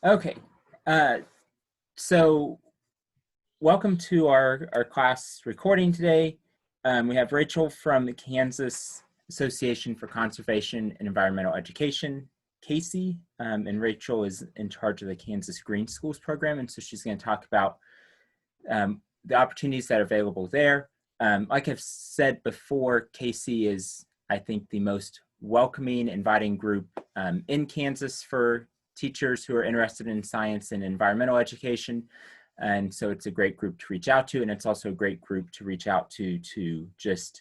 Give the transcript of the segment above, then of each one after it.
Okay, uh, so welcome to our class recording today. We have Rachel from the Kansas Association for Conservation and Environmental Education, Casey, and Rachel is in charge of the Kansas Green Schools program, and so she's going to talk about the opportunities that are available there. Like I've said before, Casey is, I think, the most welcoming, inviting group in Kansas for teachers who are interested in science and environmental education. And so it's a great group to reach out to, and it's also a great group to reach out to just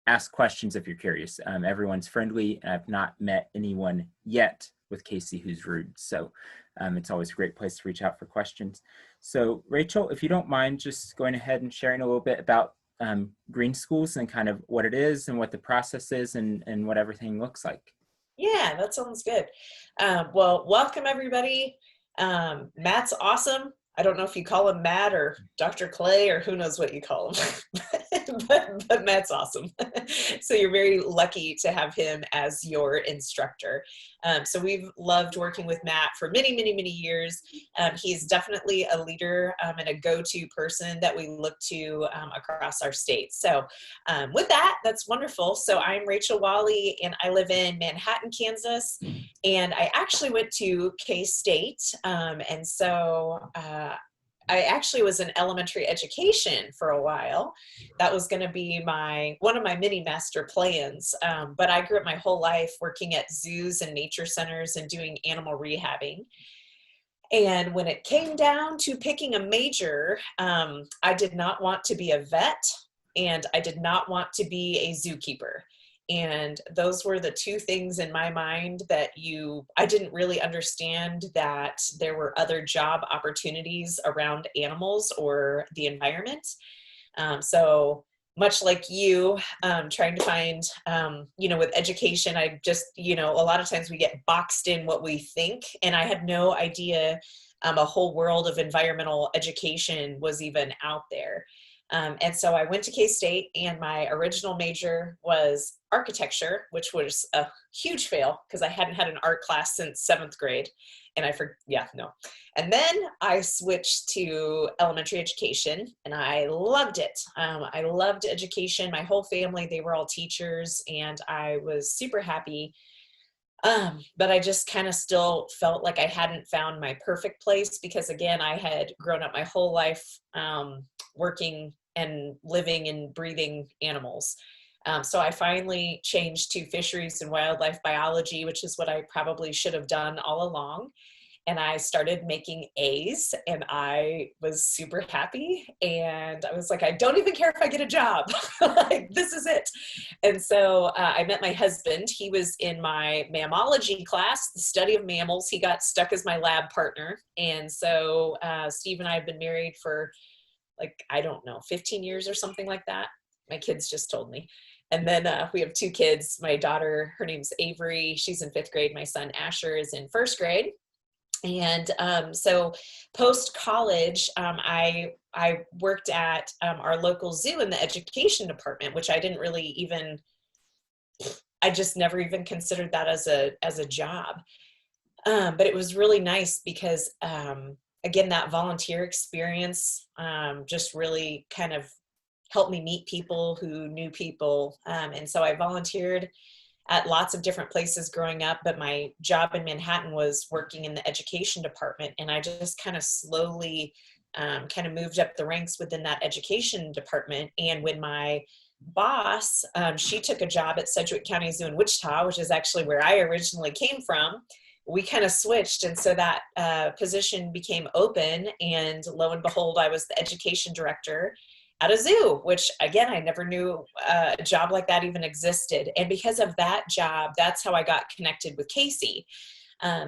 ask questions if you're curious. Everyone's friendly, and I've not met anyone yet with Casey who's rude. So it's always a great place to reach out for questions. So Rachel, if you don't mind just going ahead and sharing a little bit about Green Schools and kind of what it is and what the process is and what everything looks like. Yeah, that sounds good. Well, welcome everybody. Matt's awesome. I don't know if you call him Matt or Dr. Clay or who knows what you call him, but Matt's awesome. So you're very lucky to have him as your instructor. So we've loved working with Matt for many, many, many years. He's definitely a leader and a go-to person that we look to across our state. So with that, that's wonderful. So I'm Rachel Wahle and I live in Manhattan, Kansas. And I actually went to K-State. And so I actually was in elementary education for a while. That was going to be one of my mini master plans. But I grew up my whole life working at zoos and nature centers and doing animal rehabbing. And when it came down to picking a major, I did not want to be a vet and I did not want to be a zookeeper. And those were the two things in my mind that I didn't really understand that there were other job opportunities around animals or the environment. So much like you, trying to find, with education, I just, a lot of times we get boxed in what we think. And I had no idea a whole world of environmental education was even out there. And so I went to K-State and my original major was architecture, which was a huge fail because I hadn't had an art class since 7th grade. And And then I switched to elementary education and I loved it. I loved education. My whole family, they were all teachers and I was super happy. But I just kind of still felt like I hadn't found my perfect place because again, I had grown up my whole life working and living and breathing animals. So I finally changed to fisheries and wildlife biology, which is what I probably should have done all along. And I started making A's and I was super happy. And I was like, I don't even care if I get a job. Like, this is it. And so I met my husband. He was in my mammalogy class, the study of mammals. He got stuck as my lab partner. And so Steve and I have been married for 15 years or something like that. My kids just told me. And then we have 2 kids. My daughter, her name's Avery. She's in 5th grade. My son, Asher, is in 1st grade. And so post-college, I worked at our local zoo in the education department, which I just never even considered that as a job. But it was really nice because, again, that volunteer experience just really kind of helped me meet people who knew people. And so I volunteered at lots of different places growing up, but my job in Manhattan was working in the education department. And I just kind of slowly kind of moved up the ranks within that education department. And when my boss, she took a job at Sedgwick County Zoo in Wichita, which is actually where I originally came from, we kind of switched. And so that position became open. And lo and behold, I was the education director at a zoo, which again, I never knew a job like that even existed. And because of that job, that's how I got connected with Casey.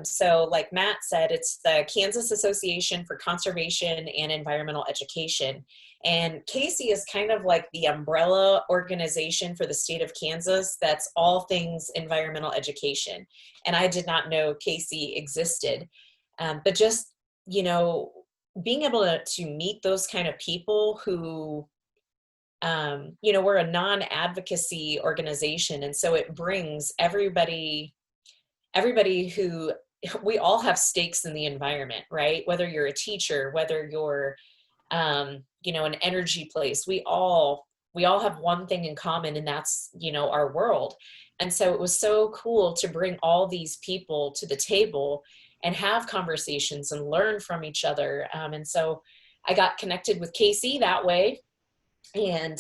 So like Matt said, it's the Kansas Association for Conservation and Environmental Education. And Casey is kind of like the umbrella organization for the state of Kansas that's all things environmental education. And I did not know Casey existed. But just, being able to meet those kind of people who, we're a non-advocacy organization. And so it brings everybody who we all have stakes in the environment, right? Whether you're a teacher, whether you're, an energy place, we all have one thing in common, and that's, our world. And so it was so cool to bring all these people to the table and have conversations and learn from each other. And so I got connected with Casey that way, and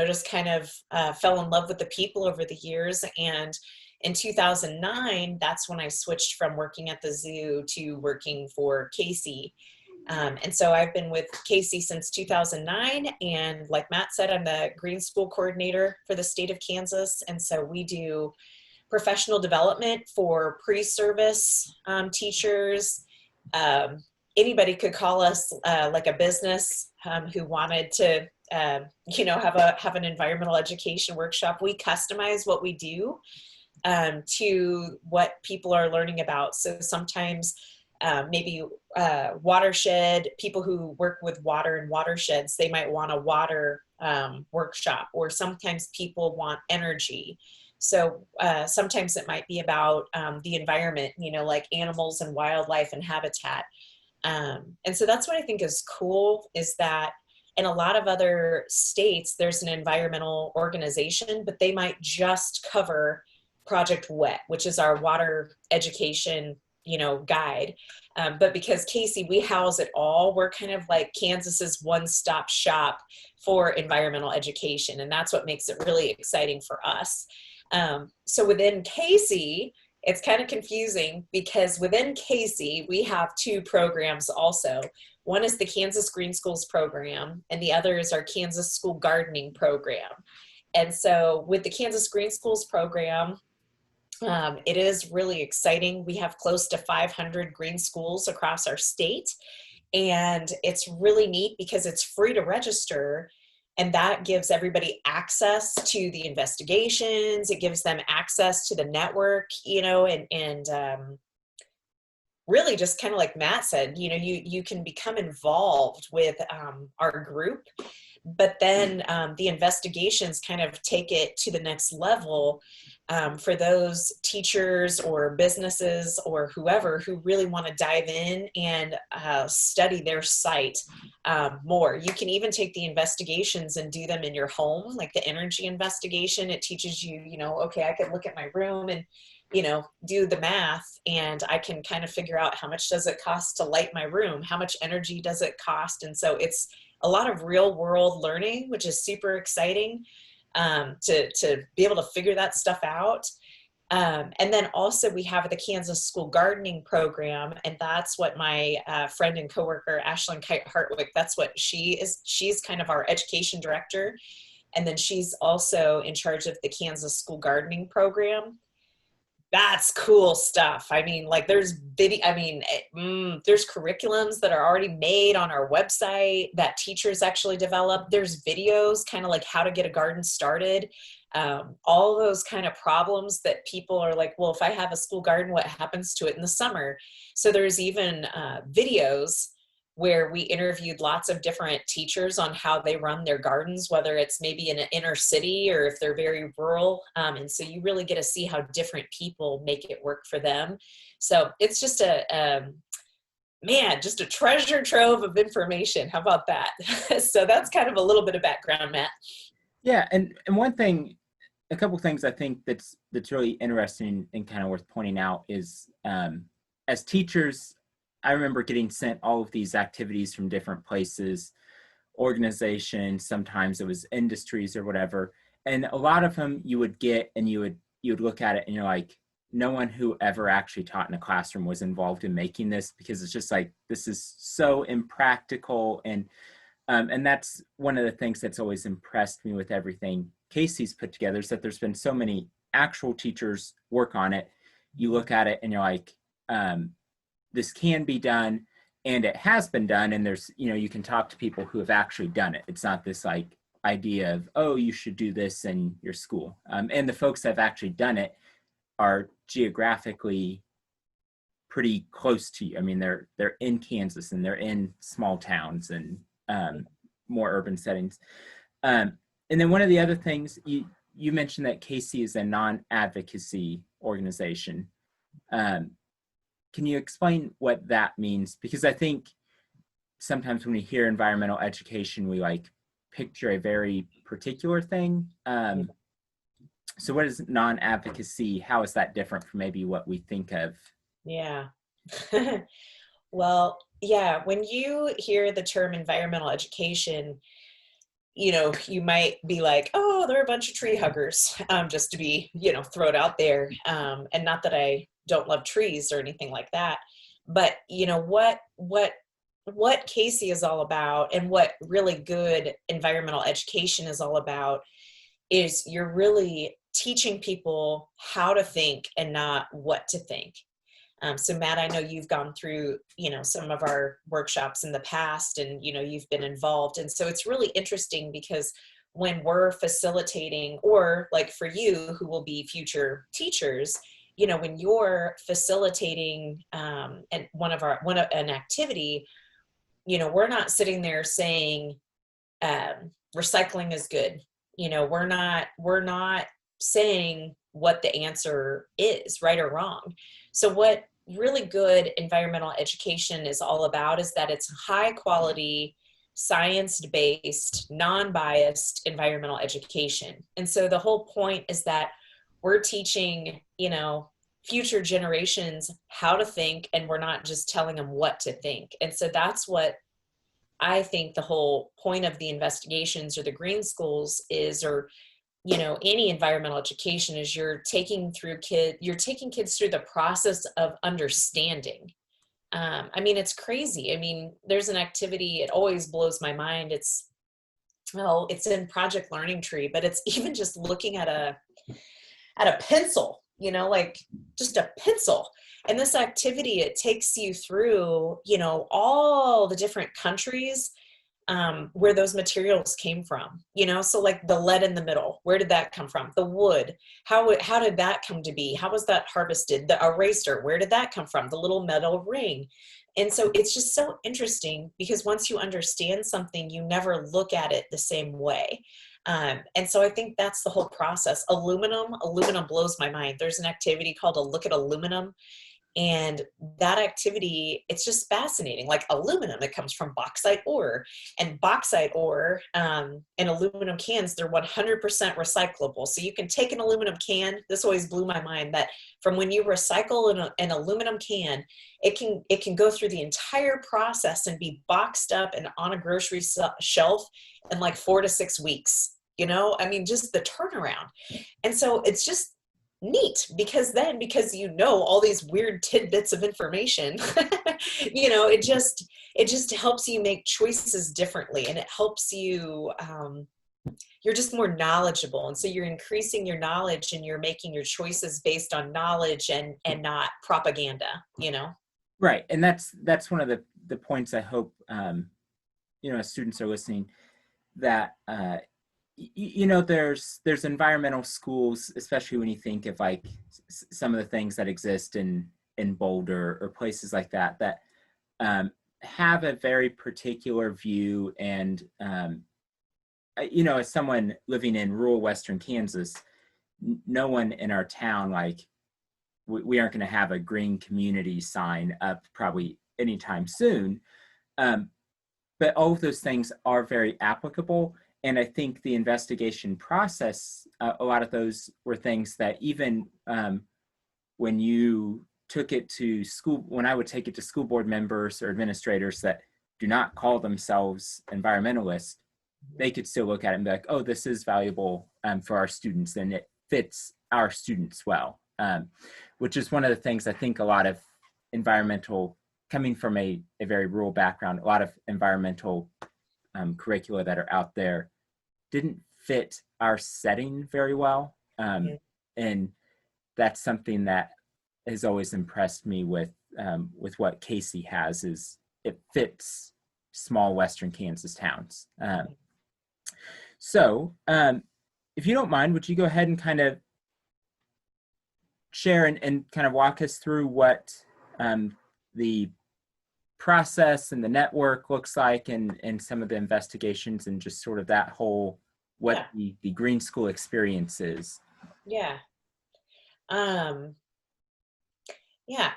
just kind of fell in love with the people over the years. And in 2009, that's when I switched from working at the zoo to working for Casey. And so I've been with Casey since 2009. And like Matt said, I'm the Green School Coordinator for the state of Kansas. And so we do professional development for pre-service teachers. Anybody could call us like a business who wanted to, have an environmental education workshop. We customize what we do to what people are learning about. So sometimes maybe watershed, people who work with water and watersheds, they might want a water workshop, or sometimes people want energy. So sometimes it might be about the environment, like animals and wildlife and habitat. And so that's what I think is cool, is that in a lot of other states, there's an environmental organization, but they might just cover Project WET, which is our water education, guide. But because Casey, we house it all, we're kind of like Kansas's one-stop shop for environmental education. And that's what makes it really exciting for us. So within Casey, it's kind of confusing, because within Casey, we have two programs also. One is the Kansas Green Schools program, and the other is our Kansas School Gardening program. And so with the Kansas Green Schools program, it is really exciting. We have close to 500 green schools across our state, and it's really neat because it's free to register, and that gives everybody access to the investigations. It gives them access to the network, and really just kind of like Matt said, you can become involved with our group, but then the investigations kind of take it to the next level for those teachers or businesses or whoever who really want to dive in and study their site more. You can even take the investigations and do them in your home, like the energy investigation. It teaches you, okay, I could look at my room and do the math, and I can kind of figure out how much does it cost to light my room? How much energy does it cost? And so it's a lot of real world learning, which is super exciting to be able to figure that stuff out. And then also we have the Kansas School Gardening program, and that's what my friend and coworker, Ashlyn Kite Hartwick, that's what she is. She's kind of our education director. And then she's also in charge of the Kansas School Gardening program. That's cool stuff. I mean, like there's curriculums that are already made on our website that teachers actually develop. There's videos, kind of like how to get a garden started. All those kind of problems that people are like, well, if I have a school garden, what happens to it in the summer? So there's even videos where we interviewed lots of different teachers on how they run their gardens, whether it's maybe in an inner city or if they're very rural. And so you really get to see how different people make it work for them. So it's just just a treasure trove of information. How about that? So that's kind of a little bit of background, Matt. Yeah, and a couple things I think that's really interesting and kind of worth pointing out is as teachers, I remember getting sent all of these activities from different places, organizations, sometimes it was industries or whatever. And a lot of them you would get and you would look at it and you're like, no one who ever actually taught in a classroom was involved in making this, because it's just like, this is so impractical. And that's one of the things that's always impressed me with everything Casey's put together, is that there's been so many actual teachers work on it. You look at it and you're like, this can be done, and it has been done. And there's, you can talk to people who have actually done it. It's not this like idea of, oh, you should do this in your school. And the folks that have actually done it are geographically pretty close to you. I mean, they're in Kansas and they're in small towns and more urban settings. And then one of the other things you mentioned that Casey is a non-advocacy organization. can you explain what that means? Because I think sometimes when we hear environmental education, we like picture a very particular thing. So what is non-advocacy? How is that different from maybe what we think of? Yeah. Well, yeah, when you hear the term environmental education, you might be like, oh, they're a bunch of tree huggers, just to be, throw it out there. And not that I don't love trees or anything like that, but what Casey is all about and what really good environmental education is all about is you're really teaching people how to think and not what to think. So Matt, I know you've gone through, some of our workshops in the past and, you've been involved. And so it's really interesting because when we're facilitating, or like for you who will be future teachers, when you're facilitating an activity, we're not sitting there saying recycling is good. We're not saying what the answer is, right or wrong. So what really good environmental education is all about is that it's high quality, science-based, non-biased environmental education. And so the whole point is that we're teaching, future generations how to think, and we're not just telling them what to think. And so that's what I think the whole point of the investigations or the green schools is, or any environmental education, is you're taking kids through the process of understanding. It's crazy. There's an activity, it always blows my mind. It's in Project Learning Tree, but it's even just looking at a pencil, like just a pencil. And this activity, it takes you through, all the different countries where those materials came from, so like the lead in the middle, where did that come from? The wood, how did that come to be? How was that harvested? The eraser, where did that come from? The little metal ring. And so it's just so interesting because once you understand something, you never look at it the same way. And so I think that's the whole process. Aluminum blows my mind. There's an activity called a look at aluminum. And that activity, it's just fascinating. Like aluminum, it comes from bauxite ore, and bauxite ore and aluminum cans, they're 100% recyclable. So you can take an aluminum can. This always blew my mind that from when you recycle an aluminum can, it can go through the entire process and be boxed up and on a grocery shelf in like 4 to 6 weeks. Just the turnaround. And so it's just neat because all these weird tidbits of information, it just helps you make choices differently, and it helps you, you're just more knowledgeable. And so you're increasing your knowledge and you're making your choices based on knowledge and not propaganda, Right. And that's one of the points I hope, as students are listening, that, there's environmental schools, especially when you think of like some of the things that exist in Boulder or places like that have a very particular view. And, as someone living in rural Western Kansas, no one in our town, like we aren't going to have a green community sign up probably anytime soon. But all of those things are very applicable. And I think the investigation process, a lot of those were things that even when you took it to school, when I would take it to school board members or administrators that do not call themselves environmentalists, they could still look at it and be like, oh, this is valuable for our students and it fits our students well, which is one of the things I think a lot of environmental, coming from a very rural background, a lot of environmental curricula that are out there didn't fit our setting very well. And that's something that has always impressed me with what Casey has, is it fits small Western Kansas towns. So if you don't mind, would you go ahead and kind of share and kind of walk us through what the process and the network looks like and some of the investigations and just sort of that whole, what the green school experience is? Yeah. Yeah.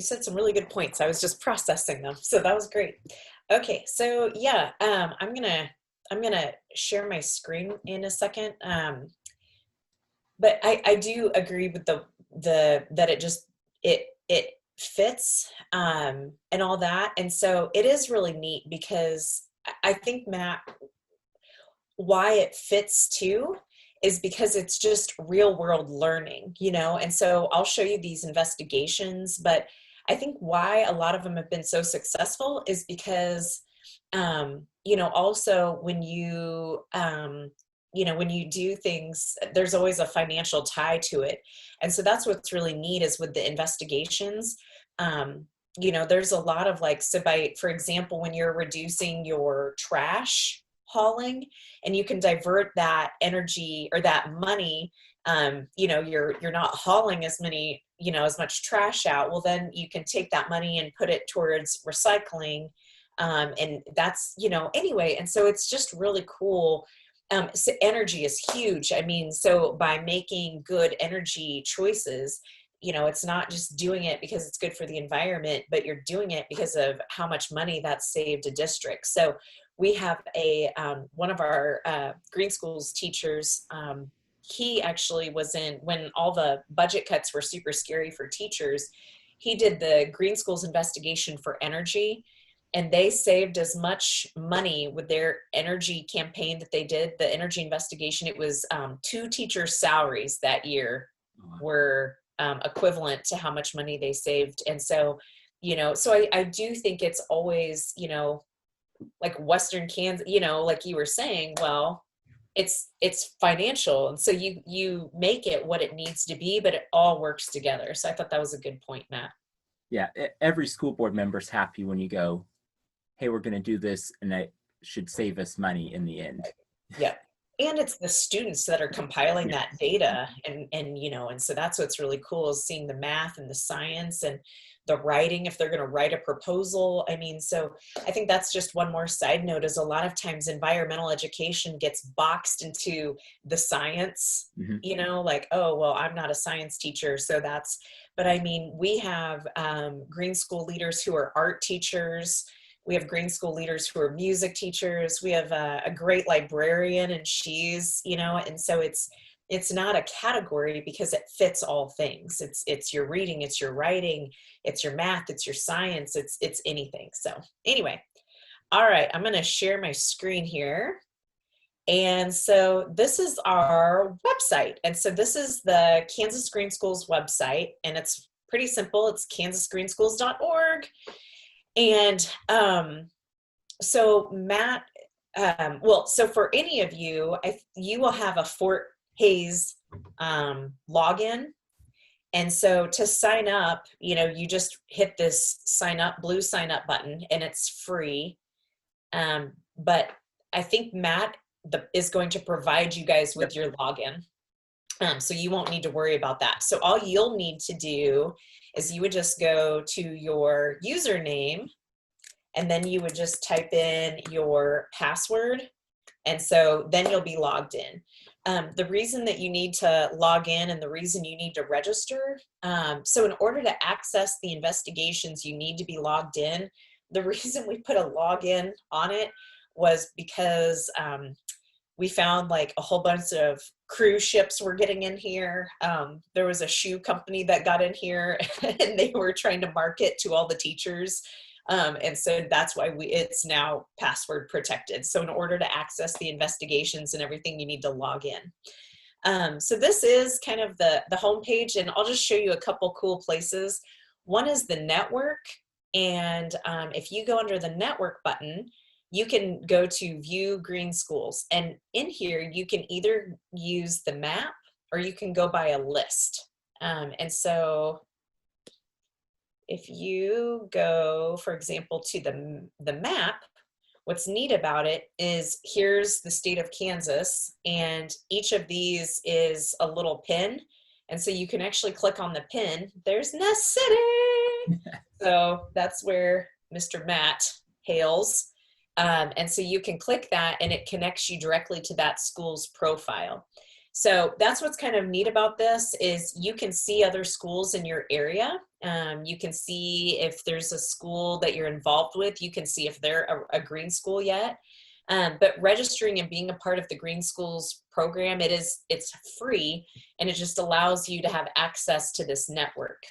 You said some really good points. I was just processing them, so that was great. Okay, so yeah, I'm gonna share my screen in a second. But I do agree with the that it fits and all that, and so it is really neat because I think, Matt, why it fits too is because it's just real world learning, and so I'll show you these investigations, but I think why a lot of them have been so successful is because also when you do things, there's always a financial tie to it. And so that's what's really neat is with the investigations. There's a lot of like, so for example, when you're reducing your trash hauling and you can divert that energy or that money, you're not hauling as much trash out. Well, then you can take that money and put it towards recycling. And that's, anyway, and so it's just really cool. So energy is huge. I mean, so by making good energy choices, it's not just doing it because it's good for the environment, but you're doing it because of how much money that's saved a district. So we have one of our Green Schools teachers. He actually was when all the budget cuts were super scary for teachers. He did the Green Schools investigation for energy, and they saved as much money with their energy campaign that they did, the energy investigation. It was 2 teachers' salaries that year were equivalent to how much money they saved. And so, so I do think it's always, like Western Kansas, like you were saying, well, it's financial. And so you make it what it needs to be, but it all works together. So I thought that was a good point, Matt. Yeah, every school board member's happy when you go, hey, we're going to do this, and that should save us money in the end. Yeah. And it's the students that are compiling Yeah. that data. And so that's what's really cool is seeing the math and the science and the writing, if they're going to write a proposal. I mean, so I think that's just one more side note is a lot of times environmental education gets boxed into the science, like, oh, well, I'm not a science teacher. But I mean, we have Green School leaders who are art teachers. We have Green School leaders who are music teachers. We have a great librarian, and she's, and so it's not a category because it fits all things. It's your reading, it's your writing, it's your math, it's your science, it's anything. So anyway, all right, I'm going to share my screen here. And so this is our website. And so this is the Kansas Green Schools website, and it's pretty simple. It's kansasgreenschools.org. And so Matt, so for any of you, you will have a Fort Hays login. And so to sign up, you just hit this blue sign up button, and it's free. But I think Matt is going to provide you guys with your login. So you won't need to worry about that. So all you'll need to do is you would just go to your username, and then you would just type in your password. And so then you'll be logged in. The reason that you need to log in and the reason you need to register, so in order to access the investigations, you need to be logged in. The reason we put a login on it was because we found like a whole bunch of cruise ships were getting in here. There was a shoe company that got in here and they were trying to market to all the teachers. And so that's why it's now password protected. So in order to access the investigations and everything, you need to log in. So this is kind of the homepage, and I'll just show you a couple cool places. One is the network. And if you go under the network button, you can go to View Green Schools. And in here, you can either use the map or you can go by a list. And so if you go, for example, to the map, what's neat about it is here's the state of Kansas, and each of these is a little pin. And so you can actually click on the pin. There's Nest City. So that's where Mr. Matt hails. And so you can click that and it connects you directly to that school's profile. So that's what's kind of neat about this is you can see other schools in your area. You can see if there's a school that you're involved with. You can see if they're a green school yet. But registering and being a part of the Green Schools program, it's free, and it just allows you to have access to this network.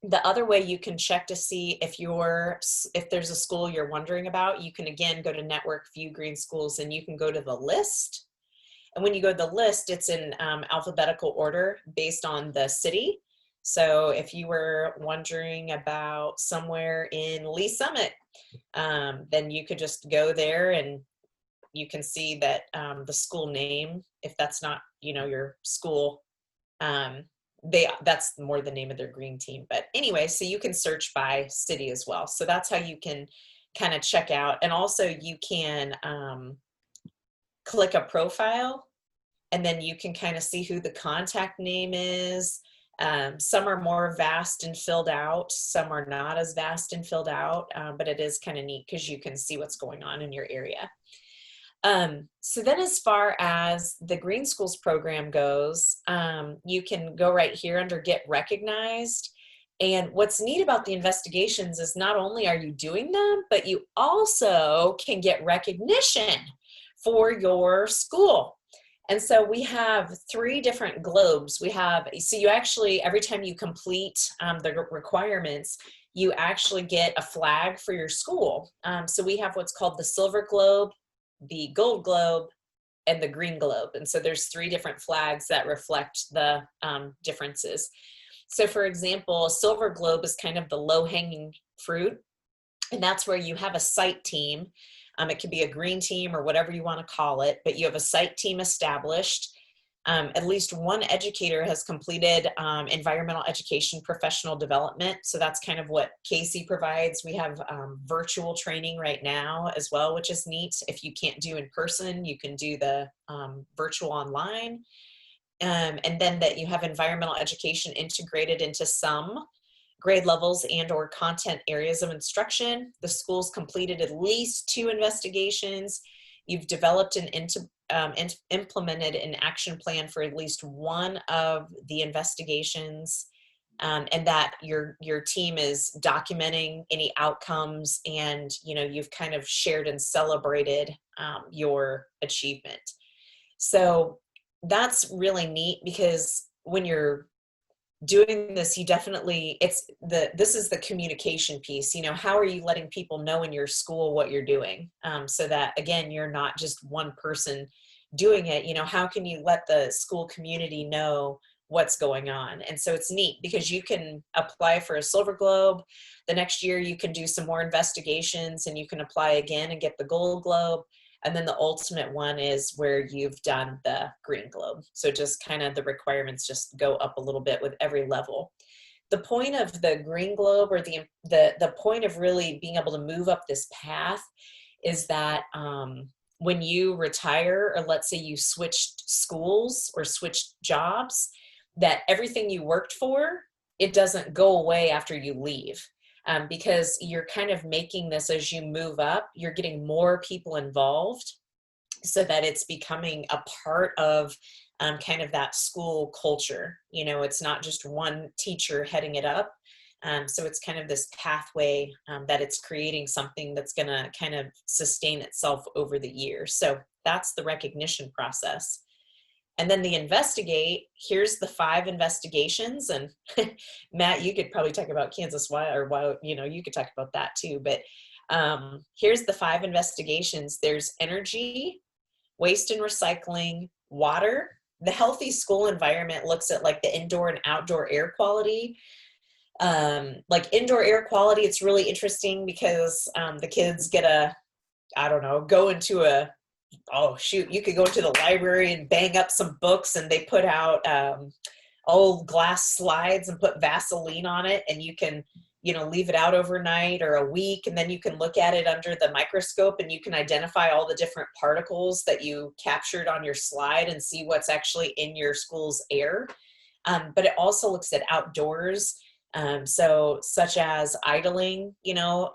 The other way you can check to see if there's a school you're wondering about, you can again go to Network View Green Schools, and you can go to the list. And when you go to the list, it's in alphabetical order based on the city. So if you were wondering about somewhere in Lee Summit, then you could just go there and you can see that the school name, if that's not, your school, that's more the name of their green team. But anyway, so you can search by city as well. So that's how you can kind of check out. And also you can click a profile, and then you can kind of see who the contact name is. Some are more vast and filled out. Some are not as vast and filled out, but it is kind of neat because you can see what's going on in your area. So then as far as the Green Schools program goes, you can go right here under Get Recognized. And what's neat about the investigations is not only are you doing them, but you also can get recognition for your school. And so we have 3 different globes. So you actually, every time you complete the requirements, you actually get a flag for your school. So we have what's called the Silver Globe, the Gold Globe, and the Green Globe. And so there's 3 different flags that reflect the differences. So for example, a Silver Globe is kind of the low-hanging fruit, and that's where you have a site team. It could be a green team or whatever you want to call it, but you have a site team established. At least one educator has completed environmental education professional development. So that's kind of what Casey provides. We have virtual training right now as well, which is neat. If you can't do in person, you can do the virtual online. And then that you have environmental education integrated into some grade levels and or content areas of instruction. The school's completed at least 2 investigations. You've developed and implemented an action plan for at least one of the investigations, and that your team is documenting any outcomes, and you've kind of shared and celebrated your achievement. So that's really neat, because when you're doing this, you definitely, this is the communication piece. How are you letting people know in your school what you're doing, so that again, you're not just one person doing it. How can you let the school community know what's going on? And so it's neat because you can apply for a Silver Globe. The next year you can do some more investigations, and you can apply again and get the Gold Globe. And then the ultimate one is where you've done the Green Globe. So just kind of the requirements just go up a little bit with every level. The point of the Green Globe, or the point of really being able to move up this path, is that when you retire, or let's say you switched schools or switched jobs, that everything you worked for, it doesn't go away after you leave. Because you're kind of making this, as you move up, you're getting more people involved, so that it's becoming a part of kind of that school culture. It's not just one teacher heading it up. So it's kind of this pathway that it's creating something that's going to kind of sustain itself over the years. So that's the recognition process. And then the investigate, here's the 5 investigations. And Matt, you could probably talk about Kansas Wahle, you could talk about that too. But here's the 5 investigations. There's energy, waste and recycling, water. The healthy school environment looks at like the indoor and outdoor air quality. Like indoor air quality, it's really interesting because the kids get go into you could go into the library and bang up some books, and they put out old glass slides and put Vaseline on it, and you can leave it out overnight or a week, and then you can look at it under the microscope, and you can identify all the different particles that you captured on your slide and see what's actually in your school's air. But it also looks at outdoors. So such as idling,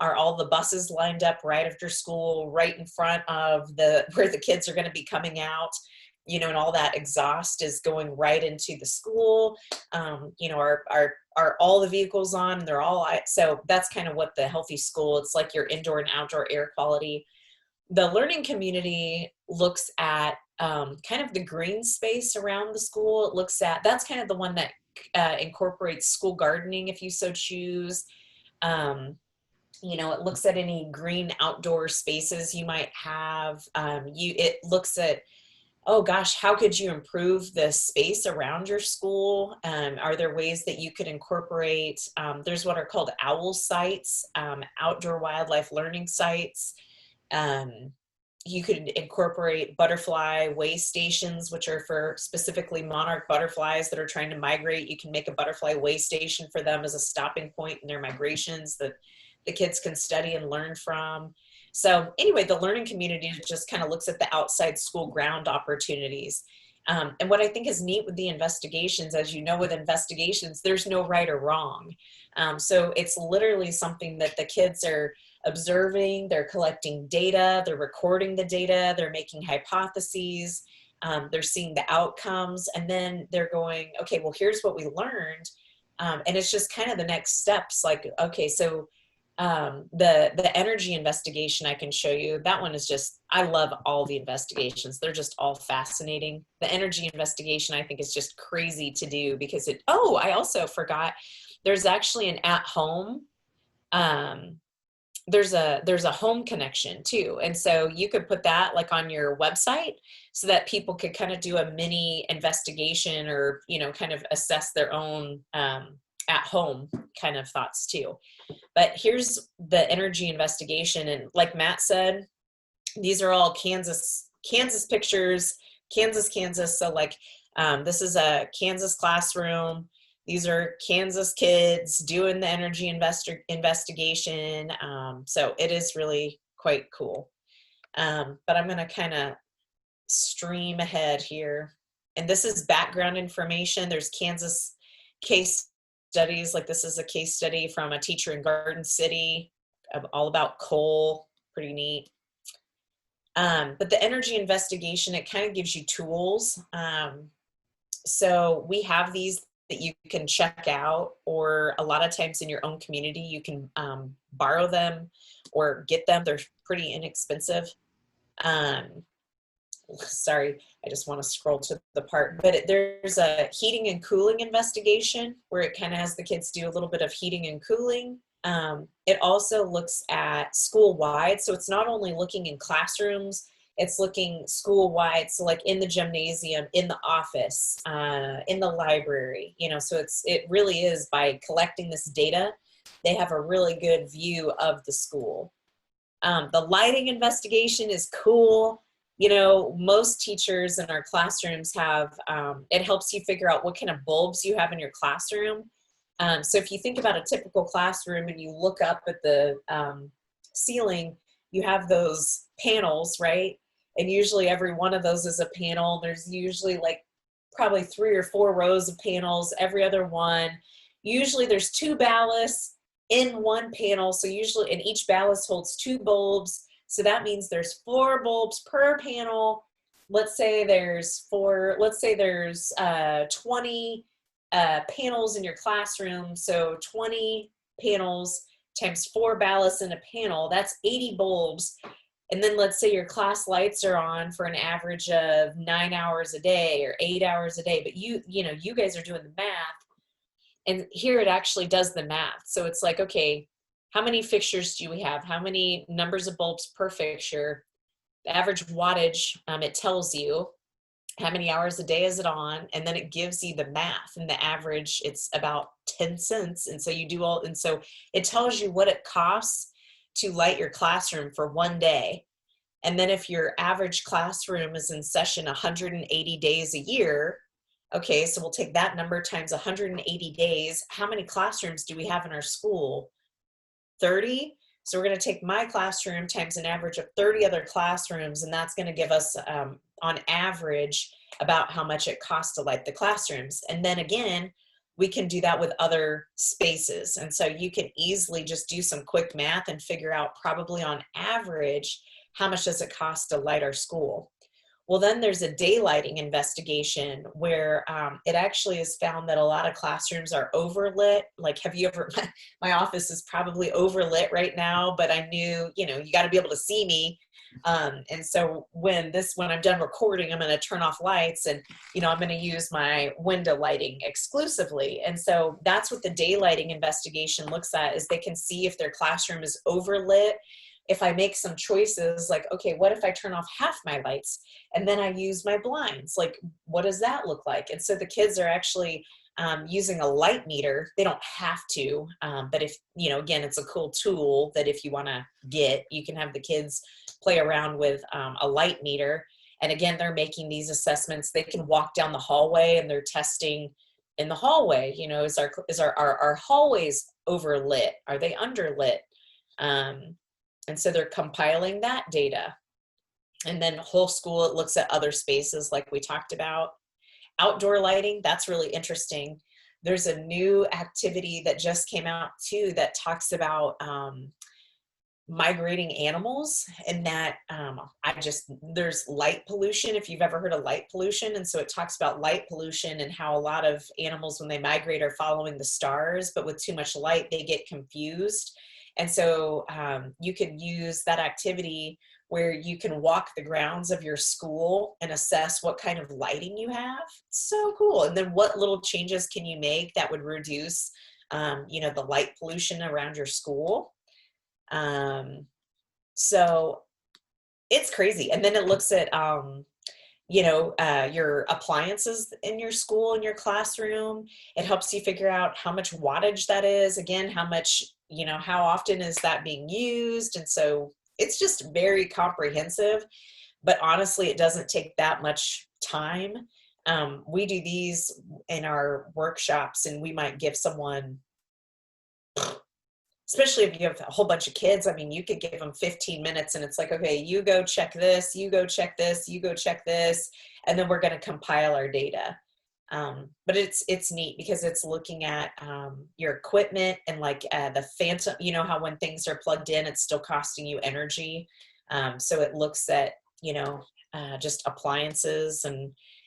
are all the buses lined up right after school, right in front of where the kids are going to be coming out? and all that exhaust is going right into the school. Are all the vehicles on? They're all, so that's kind of what the healthy school, it's like your indoor and outdoor air quality. The learning community looks at kind of the green space around the school. It looks at, that's kind of the one that incorporates school gardening if you so choose. It looks at any green outdoor spaces you might have. It looks at, oh gosh, how could you improve the space around your school? Are there ways that you could incorporate, there's what are called OWL sites, outdoor wildlife learning sites. You could incorporate butterfly way stations, which are for specifically monarch butterflies that are trying to migrate. You can make a butterfly way station for them as a stopping point in their migrations that the kids can study and learn from. So anyway, the learning community just kind of looks at the outside school ground opportunities. And what I think is neat with the investigations, as you know, with investigations, there's no right or wrong. So it's literally something that the kids are observing, they're collecting data, they're recording the data, they're making hypotheses, they're seeing the outcomes, and then they're going, okay, well, here's what we learned. And it's just kind of the next steps, like, okay, so the energy investigation I can show you, that one is just, I love all the investigations. They're just all fascinating. The energy investigation I think is just crazy to do because I also forgot, there's actually an at-home, there's a home connection too. And so you could put that like on your website so that people could kind of do a mini investigation or, kind of assess their own at home kind of thoughts too. But here's the energy investigation. And like Matt said, these are all Kansas pictures, Kansas. So like, this is a Kansas classroom. These are Kansas kids doing the energy investigation. So it is really quite cool. But I'm going to kind of stream ahead here. And this is background information. There's Kansas case studies. Like this is a case study from a teacher in Garden City, all about coal. Pretty neat. But the energy investigation, it kind of gives you tools. So we have these that you can check out, or a lot of times in your own community, you can borrow them or get them. They're pretty inexpensive. Sorry, I just want to scroll to the part, but there's a heating and cooling investigation where it kind of has the kids do a little bit of heating and cooling. It also looks at school-wide, so it's not only looking in classrooms, it's looking school-wide, so like in the gymnasium, in the office, in the library, so it really is, by collecting this data, they have a really good view of the school. The lighting investigation is cool. Most teachers in our classrooms have, it helps you figure out what kind of bulbs you have in your classroom. So if you think about a typical classroom and you look up at the ceiling, you have those panels, right? And usually every one of those is a panel. There's usually like probably 3 or 4 rows of panels, every other one. Usually there's 2 ballasts in one panel. So usually, and each ballast holds 2 bulbs. So that means there's 4 bulbs per panel. Let's say there's 20 panels in your classroom. So 20 panels times 4 ballasts in a panel, that's 80 bulbs. And then let's say your class lights are on for an average of 9 hours a day or 8 hours a day, but you guys are doing the math. And here it actually does the math. So it's like, okay, how many fixtures do we have? How many numbers of bulbs per fixture? The average wattage, it tells you how many hours a day is it on, and then it gives you the math, and the average, it's about 10 cents. And so so it tells you what it costs to light your classroom for one day. And then if your average classroom is in session 180 days a year, okay, so we'll take that number times 180 days. How many classrooms do we have in our school? 30. So we're going to take my classroom times an average of 30 other classrooms, and that's going to give us on average about how much it costs to light the classrooms. And then again, we can do that with other spaces. And so you can easily just do some quick math and figure out probably on average how much does it cost to light our school. Well, then there's a daylighting investigation where it actually is found that a lot of classrooms are overlit. Like, have you ever, my office is probably overlit right now, but I knew, you know, you got to be able to see me. And so when I'm done recording, I'm going to turn off lights and, you know, I'm going to use my window lighting exclusively. And so that's what the daylighting investigation looks at, is they can see if their classroom is overlit. If I make some choices like, okay, what if I turn off half my lights and then I use my blinds? Like, what does that look like? And so the kids are actually using a light meter. They don't have to, but if, you know, again, it's a cool tool that if you want to get, you can have the kids play around with a light meter. And again, they're making these assessments. They can walk down the hallway and they're testing in the hallway. You know, is our hallways overlit? Are they underlit? And so they're compiling that data. And then whole school, it looks at other spaces like we talked about. Outdoor lighting, that's really interesting. There's a new activity that just came out too that talks about migrating animals, and that there's light pollution, if you've ever heard of light pollution. And so it talks about light pollution and how a lot of animals, when they migrate, are following the stars, but with too much light, they get confused. And so you could use that activity where you can walk the grounds of your school and assess what kind of lighting you have. So cool. And then what little changes can you make that would reduce, you know, the light pollution around your school. So it's crazy. And then it looks at, you know, your appliances in your school, in your classroom. It helps you figure out how much wattage that is. Again, how much, you know, how often is that being used? And so it's just very comprehensive, but honestly, it doesn't take that much time. We do these in our workshops, and we might give someone, especially if you have a whole bunch of kids, I mean, you could give them 15 minutes and it's like, okay, you go check this, you go check this, you go check this, and then we're going to compile our data. But it's neat because it's looking at your equipment and like the phantom, you know, how when things are plugged in, it's still costing you energy. So it looks at, you know, just appliances,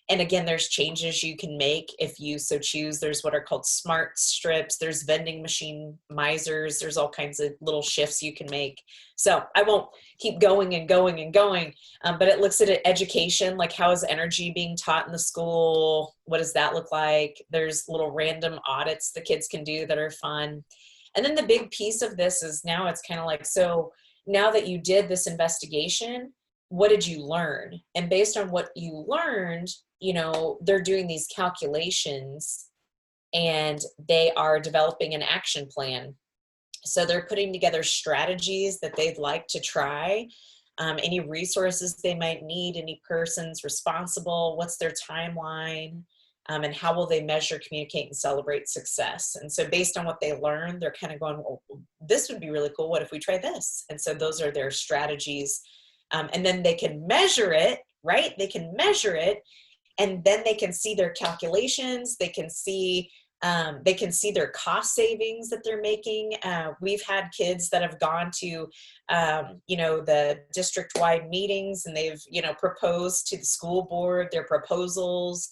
and again, there's changes you can make if you so choose. There's what are called smart strips. There's vending machine misers. There's all kinds of little shifts you can make. So I won't keep going and going and going, but it looks at education, like how is energy being taught in the school? What does that look like? There's little random audits the kids can do that are fun. And then the big piece of this is now it's kind of like, so now that you did this investigation, what did you learn? And based on what you learned, you know, they're doing these calculations and they are developing an action plan. So they're putting together strategies that they'd like to try, any resources they might need, any persons responsible, what's their timeline, and how will they measure, communicate, and celebrate success. And so based on what they learned, they're kind of going, well, this would be really cool. What if we try this? And so those are their strategies. And then they can measure it, right? They can measure it. And then they can see their calculations. They can see their cost savings that they're making. We've had kids that have gone to, you know, the district-wide meetings, and they've, you know, proposed to the school board their proposals.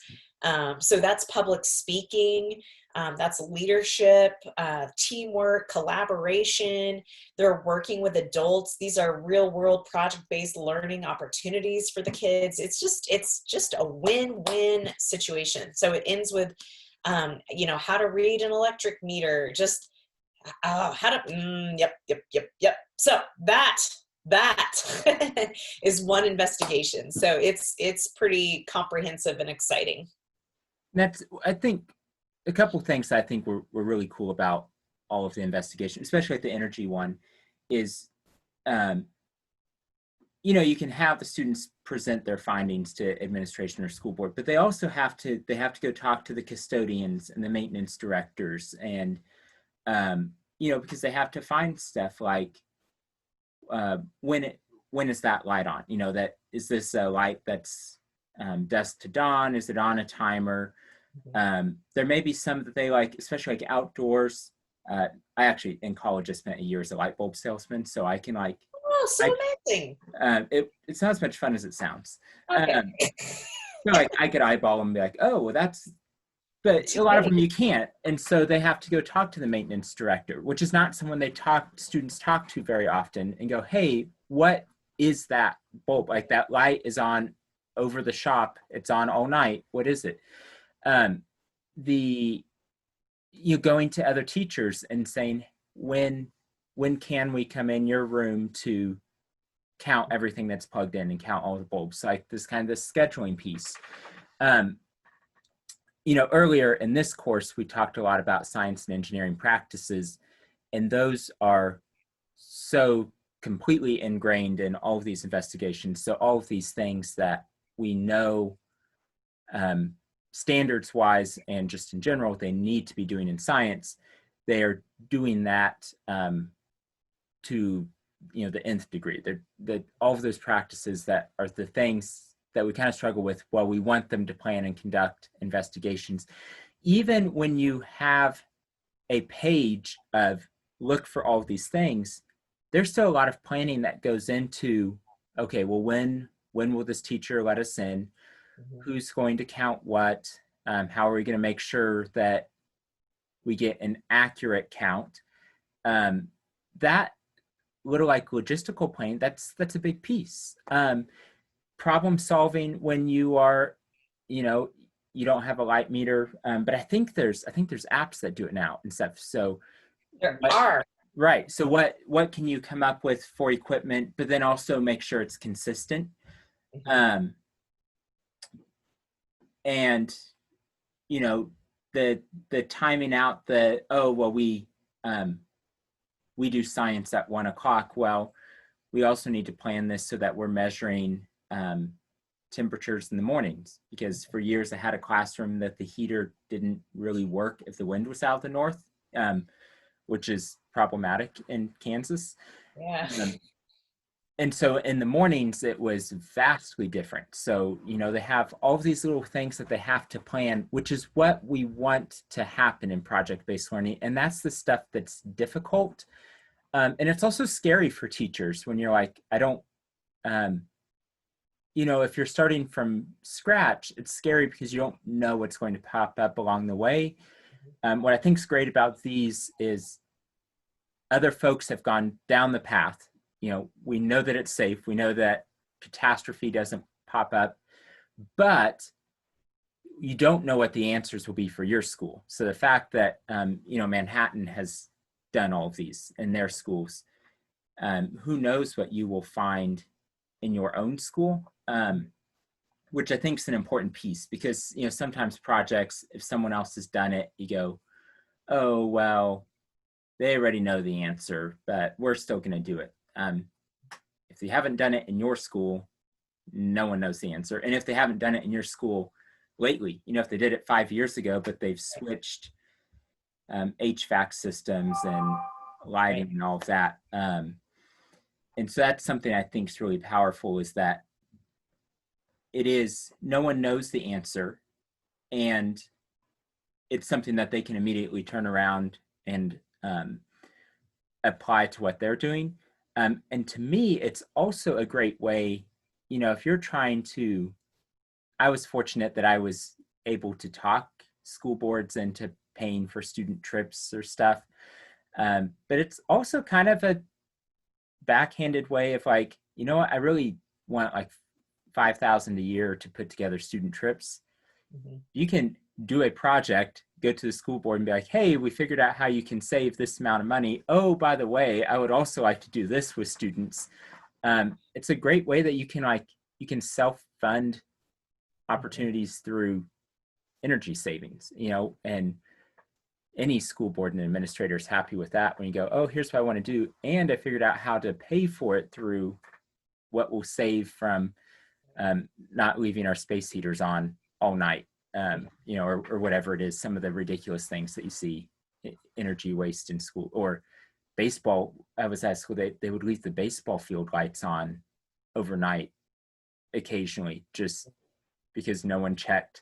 So that's public speaking. That's leadership, teamwork, collaboration. They're working with adults. These are real world project-based learning opportunities for the kids. It's just a win-win situation. So it ends with, you know, how to read an electric meter, just how to, yep. So that is one investigation. So it's pretty comprehensive and exciting. I think, a couple of things I think were really cool about all of the investigation, especially at the energy one, is, you know, you can have the students present their findings to administration or school board, but they also have to go talk to the custodians and the maintenance directors, and you know, because they have to find stuff like when is that light on? You know, that is this a light that's dusk to dawn? Is it on a timer? There may be some that they like, especially like outdoors. I actually in college I spent a year as a light bulb salesman, so I can like Oh, so I, amazing. it's not as much fun as it sounds. Okay. So like I could eyeball them and be like, oh, well, but Too a lot of them big. you can't. And so they have to go talk to the maintenance director, which is not someone students talk to very often, and go, hey, what is that bulb? Like that light is on over the shop. It's on all night. What is it? Um, the you going to other teachers and saying, when can we come in your room to count everything that's plugged in and count all the bulbs? Like this kind of this scheduling piece. Um, earlier in this course, we talked a lot about science and engineering practices, and those are so completely ingrained in all of these investigations. So all of these things that we know standards wise and just in general, they need to be doing in science, they are doing that to the nth degree. All of those practices that are the things that we kind of struggle with while we want them to plan and conduct investigations. Even when you have a page of look for all of these things, there's still a lot of planning that goes into, okay, well, when will this teacher let us in? Who's going to count what? How are we going to make sure that we get an accurate count? That little like logistical planning, that's a big piece. Problem solving when you are, you don't have a light meter, but I think there's apps that do it now and stuff. So There are. right. So what can you come up with for equipment, but then also make sure it's consistent? And the timing out the, oh well, we do science at 1:00. Well, we also need to plan this so that we're measuring temperatures in the mornings, because for years I had a classroom that the heater didn't really work if the wind was out of the north, which is problematic in Kansas. Yeah. And so in the mornings it was vastly different. So they have all of these little things that they have to plan, which is what we want to happen in project-based learning, and that's the stuff that's difficult. And it's also scary for teachers when you're like, I don't if you're starting from scratch, it's scary because you don't know what's going to pop up along the way. What I think is great about these is other folks have gone down the path. We know that it's safe. We know that catastrophe doesn't pop up, but you don't know what the answers will be for your school. So the fact that, Manhattan has done all of these in their schools, who knows what you will find in your own school, which I think is an important piece, because sometimes projects, if someone else has done it, you go, oh well, they already know the answer, but we're still going to do it. If you haven't done it in your school, no one knows the answer. And if they haven't done it in your school lately, if they did it 5 years ago, but they've switched HVAC systems and lighting and all of that. And so that's something I think is really powerful, is that no one knows the answer, and it's something that they can immediately turn around and apply to what they're doing. And to me, it's also a great way, if you're trying to, I was fortunate that I was able to talk school boards into paying for student trips or stuff. But it's also kind of a backhanded way of like, what, I really want like $5,000 a year to put together student trips. You can do a project, go to the school board and be like, hey, we figured out how you can save this amount of money. Oh, by the way, I would also like to do this with students. It's a great way that you can self-fund opportunities through energy savings, and any school board and administrator is happy with that when you go, oh, here's what I want to do, and I figured out how to pay for it through what will save from not leaving our space heaters on all night, or whatever it is, some of the ridiculous things that you see, energy waste in school. Or baseball, I was at school, they would leave the baseball field lights on overnight occasionally just because no one checked.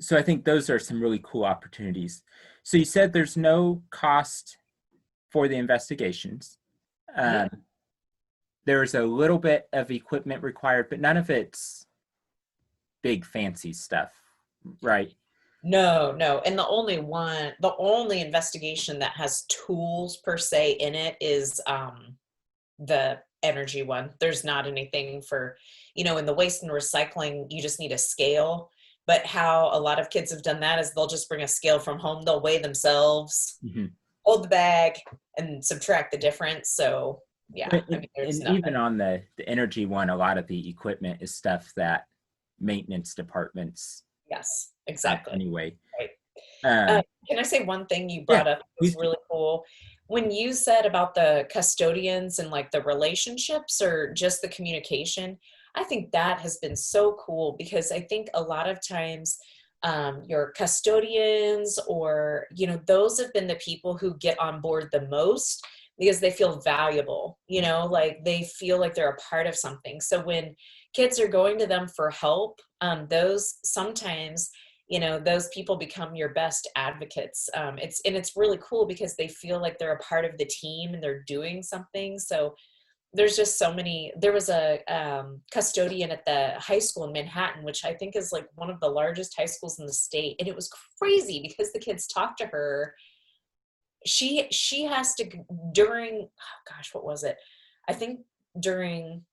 So I think those are some really cool opportunities. So you said there's no cost for the investigations. Um, Yeah. there's a little bit of equipment required, but none of it's big fancy stuff, right? No, no. And the only investigation that has tools per se in it is the energy one. There's not anything for, in the waste and recycling, you just need a scale. But how a lot of kids have done that is they'll just bring a scale from home, they'll weigh themselves, Mm-hmm. hold the bag, and subtract the difference. So yeah, I And, mean, there's and nothing. even on the energy one, a lot of the equipment is stuff that maintenance departments Yes, have exactly. anyway. Right. Um, Can I say one thing you yeah, brought up that was please do. really cool? When you said about the custodians and like the relationships or just the communication, I think that has been so cool because I think a lot of times your custodians or, those have been the people who get on board the most because they feel valuable, like they feel like they're a part of something. So when kids are going to them for help, those sometimes those people become your best advocates. It's really cool because they feel like they're a part of the team and they're doing something. So there's just so many. There was a custodian at the high school in Manhattan, which I think is like one of the largest high schools in the state, and it was crazy because the kids talked to her. She has to during, oh gosh, what was it? I think during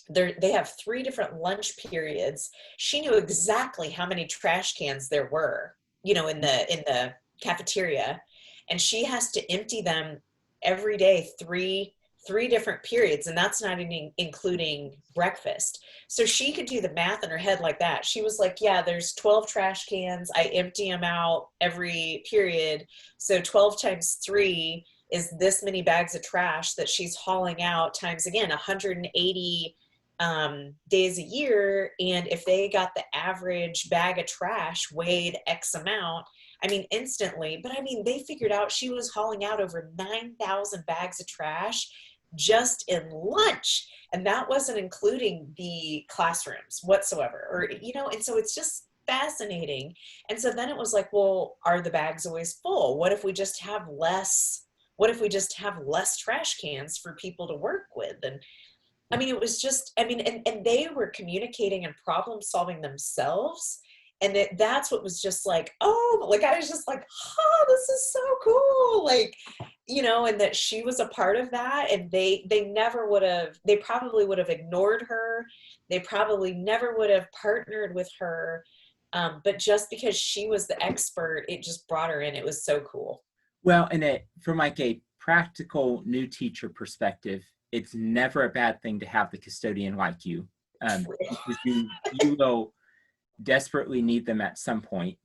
they have 3 different lunch periods. She knew exactly how many trash cans there were, in the cafeteria, and she has to empty them every day, three different periods, and that's not even including breakfast. So she could do the math in her head like that. She was like, yeah, there's 12 trash cans, I empty them out every period, so 12 times 3 is this many bags of trash that she's hauling out times, again, 180 days a year. And if they got the average bag of trash weighed X amount, I mean, instantly, but I mean, they figured out she was hauling out over 9,000 bags of trash just in lunch. And that wasn't including the classrooms whatsoever, or, and so it's just fascinating. And so then it was like, well, are the bags always full? What if we just have less? What if we just have less trash cans for people to work with? And I mean, it was just, I mean, and they were communicating and problem solving themselves. And that's what was just like, oh, like I was just like, oh, this is so cool. Like, and that she was a part of that. And they never would have, they probably would have ignored her. They probably never would have partnered with her. But just because she was the expert, it just brought her in. It was so cool. Well, and from like a practical new teacher perspective, it's never a bad thing to have the custodian like you, because you will desperately need them at some point.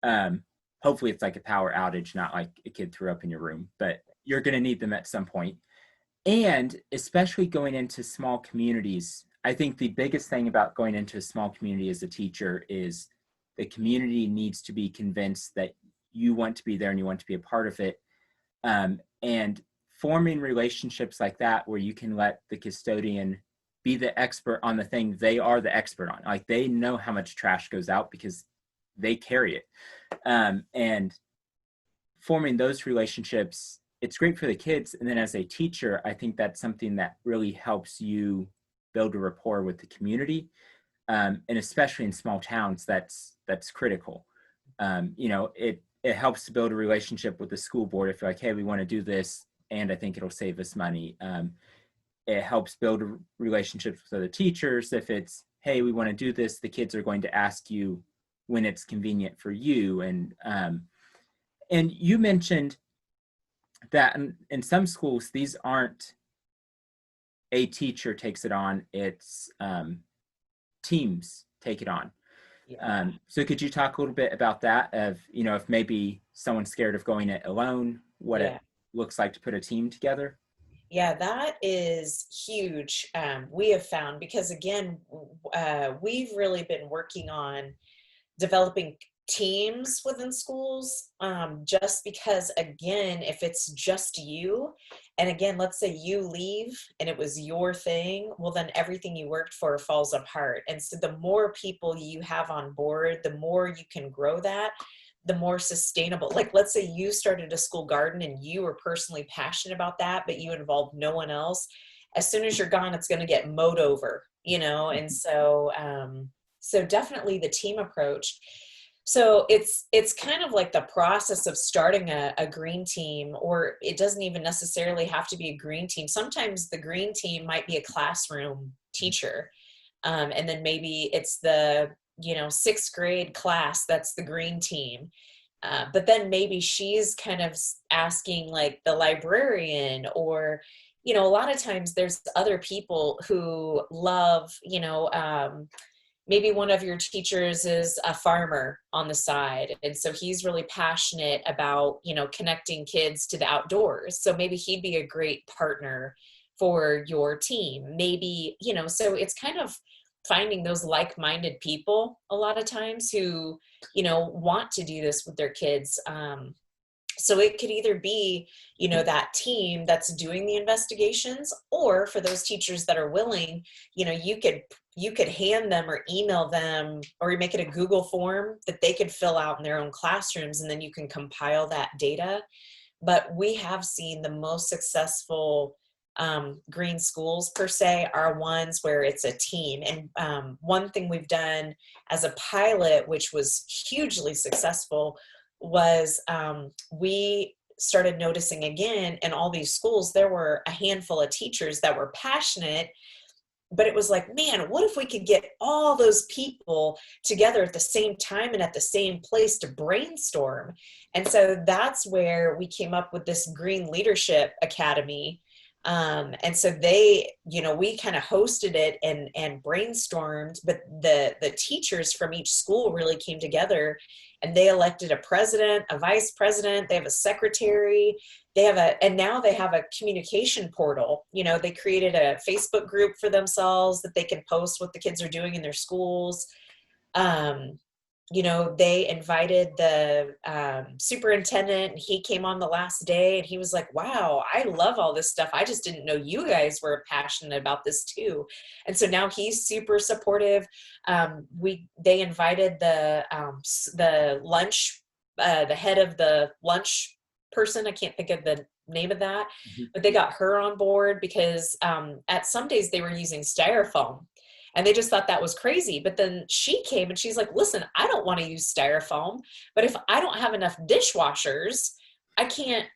Um, hopefully, it's like a power outage, not like a kid threw up in your room, but you're going to need them at some point. And especially going into small communities, I think the biggest thing about going into a small community as a teacher is the community needs to be convinced that you want to be there and you want to be a part of it. And forming relationships like that, where you can let the custodian be the expert on the thing they are the expert on. Like they know how much trash goes out because they carry it. And forming those relationships, it's great for the kids. And then as a teacher, I think that's something that really helps you build a rapport with the community. And especially in small towns, that's critical. It helps to build a relationship with the school board if you're like, hey, we want to do this, and I think it'll save us money. It helps build relationships with other teachers. If it's, hey, we want to do this, the kids are going to ask you when it's convenient for you. And you mentioned that in some schools, these aren't a teacher takes it on, it's teams take it on. Yeah. So could you talk a little bit about that of, if maybe someone's scared of going it alone, what it Yeah. looks like to put a team together? Yeah, that is huge. We have found because again, we've really been working on developing teams within schools. Just because again, if it's just you, and again, let's say you leave and it was your thing, well, then everything you worked for falls apart. And so the more people you have on board, the more you can grow that. the more sustainable. Like, let's say you started a school garden and you were personally passionate about that, but you involved no one else. As soon as you're gone, it's going to get mowed over, and so so definitely the team approach. So it's kind of like the process of starting a green team, or it doesn't even necessarily have to be a green team. Sometimes the green team might be a classroom teacher, and then maybe it's the sixth grade class that's the green team. But then maybe she's kind of asking like the librarian, or a lot of times there's other people who love, maybe one of your teachers is a farmer on the side, and so he's really passionate about connecting kids to the outdoors, so maybe he'd be a great partner for your team. Maybe so it's kind of finding those like-minded people a lot of times who want to do this with their kids. So it could either be, that team that's doing the investigations, or for those teachers that are willing, you could hand them or email them, or you make it a Google form that they could fill out in their own classrooms, and then you can compile that data. But we have seen the most successful green schools per se are ones where it's a team. And one thing we've done as a pilot, which was hugely successful, was we started noticing again in all these schools, there were a handful of teachers that were passionate, but it was like, man, what if we could get all those people together at the same time and at the same place to brainstorm? And so that's where we came up with this Green Leadership Academy. And so we kind of hosted it and brainstormed, but the teachers from each school really came together, and they elected a president, a vice president, they have a secretary, and now they have a communication portal. They created a Facebook group for themselves that they can post what the kids are doing in their schools. They invited the superintendent, and he came on the last day, and he was like, wow, I love all this stuff. I just didn't know you guys were passionate about this too. And so now he's super supportive. They invited the lunch, the head of the lunch person. I can't think of the name of that, but they got her on board because at some days they were using styrofoam. And they just thought that was crazy. But then she came and she's like, listen, I don't want to use styrofoam, but if I don't have enough dishwashers, I can't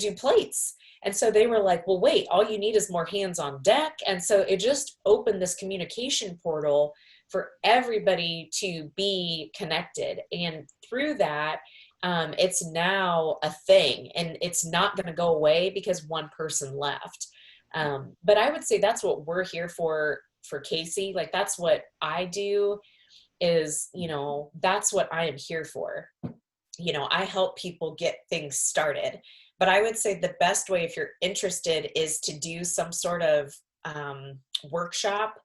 do plates. And so they were like, well, wait, all you need is more hands on deck. And so it just opened this communication portal for everybody to be connected. And through that, it's now a thing, and it's not going to go away because one person left. But I would say that's what we're here for Casey. Like, that's what I do is, that's what I am here for. I help people get things started, but I would say the best way, if you're interested, is to do some sort of workshop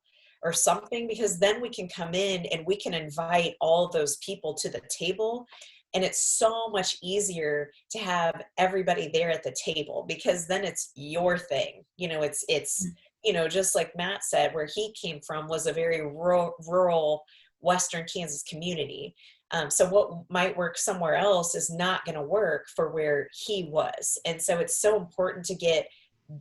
or something, because then we can come in and we can invite all those people to the table. And it's so much easier to have everybody there at the table, because then it's your thing. It's just like Matt said, where he came from was a very rural Western Kansas community. So what might work somewhere else is not going to work for where he was. And so it's so important to get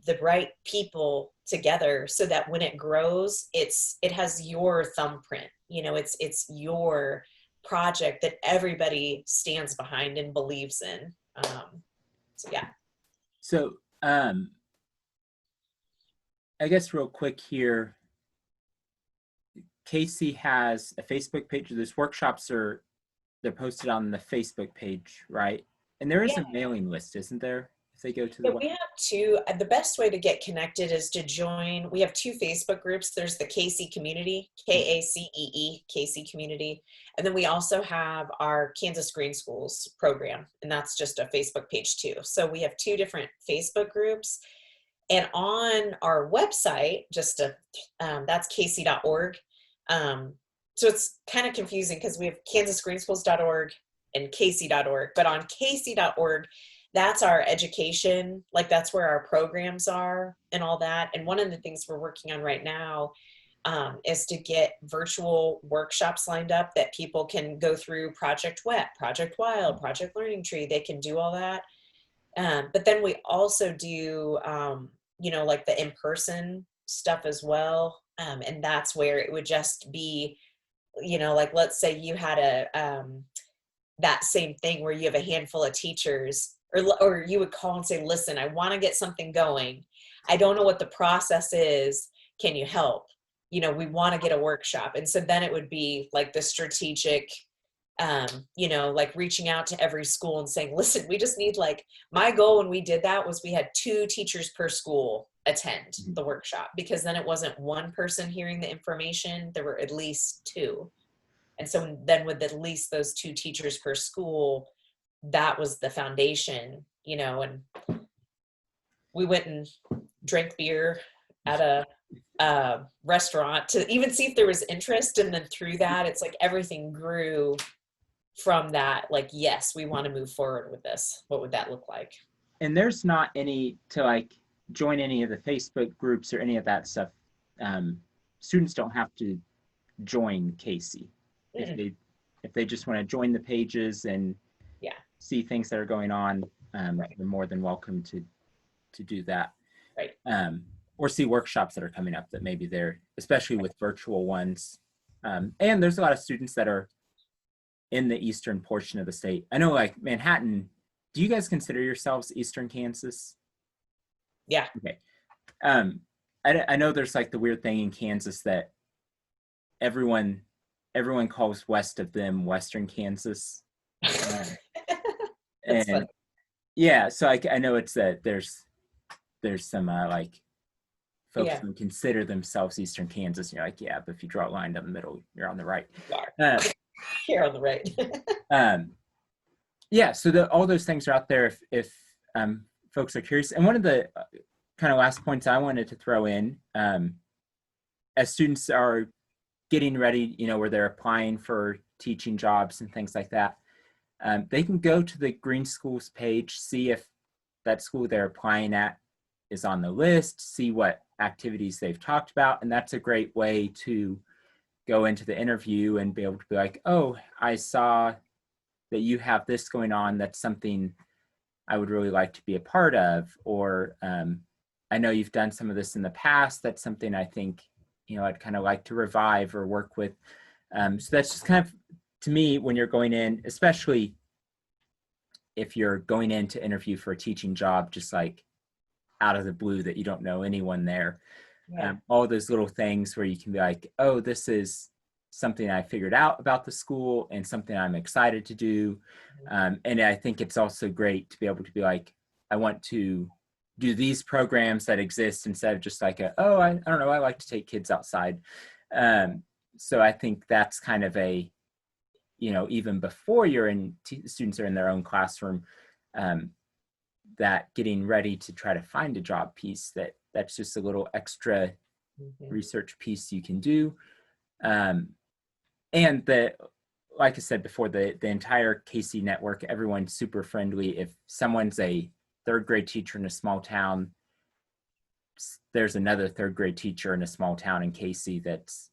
the right people together so that when it grows, it has your thumbprint. It's your project that everybody stands behind and believes in. So yeah. So I guess real quick here, Casey has a Facebook page. Those workshops they're posted on the Facebook page, right? And there is a mailing list, isn't there? If they go to the we have two. The best way to get connected is to join. We have two Facebook groups. There's the Casey Community, KACEE, Casey Community. And then we also have our Kansas Green Schools program, and that's just a Facebook page too. So we have two different Facebook groups. And on our website, that's casey.org. So it's kind of confusing because we have kansasgreenschools.org and casey.org. But on casey.org, that's our education, like that's where our programs are and all that. And one of the things we're working on right now is to get virtual workshops lined up that people can go through. Project Wet, Project Wild, Project Learning Tree. They can do all that. But then we also do, like the in-person stuff as well. And that's where it would just be, like let's say you had that same thing where you have a handful of teachers, or you would call and say, listen, I want to get something going. I don't know what the process is. Can you help? We want to get a workshop. And so then it would be like the strategic, like reaching out to every school and saying, listen, we just need, like, my goal when we did that was we had 2 teachers per school attend the workshop, because then it wasn't one person hearing the information, there were at least 2. And so then with at least those 2 teachers per school, that was the foundation, and we went and drank beer at a restaurant to even see if there was interest. And then through that, it's like everything grew from that. Like, yes, we want to move forward with this. What would that look like? And there's not any to like join any of the Facebook groups or any of that stuff. Students don't have to join Casey. If they just want to join the pages and see things that are going on, they're more than welcome to do that. Right. Or see workshops that are coming up that maybe they're, especially with virtual ones. And there's a lot of students that are in the eastern portion of the state. I know, like Manhattan, do you guys consider yourselves Eastern Kansas? Yeah. Okay. I know there's like the weird thing in Kansas that everyone calls west of them Western Kansas. That's funny. Yeah, so I know it's that there's some like folks who consider themselves Eastern Kansas. You're like, yeah, but if you draw a line down the middle, you're on the right. You're on the right. Yeah, so all those things are out there if folks are curious. And one of the kind of last points I wanted to throw in, as students are getting ready, where they're applying for teaching jobs and things like that, they can go to the Green Schools page, see if that school they're applying at is on the list, see what activities they've talked about. And that's a great way to go into the interview and be able to be like, oh, I saw that you have this going on. That's something I would really like to be a part of. Or I know you've done some of this in the past. That's something I think, I'd kind of like to revive or work with. So that's just kind of, to me, when you're going in, especially if you're going in to interview for a teaching job, just like out of the blue that you don't know anyone there, all those little things where you can be like, oh, this is something I figured out about the school and something I'm excited to do. And I think it's also great to be able to be like, I want to do these programs that exist instead of just like, I don't know, I like to take kids outside. So I think that's kind of a, even before you're in, students are in their own classroom, that getting ready to try to find a job piece, that's just a little extra research piece you can do. And like I said before, the entire KC network, everyone's super friendly. If someone's a 3rd grade teacher in a small town, there's another 3rd grade teacher in a small town in KC that's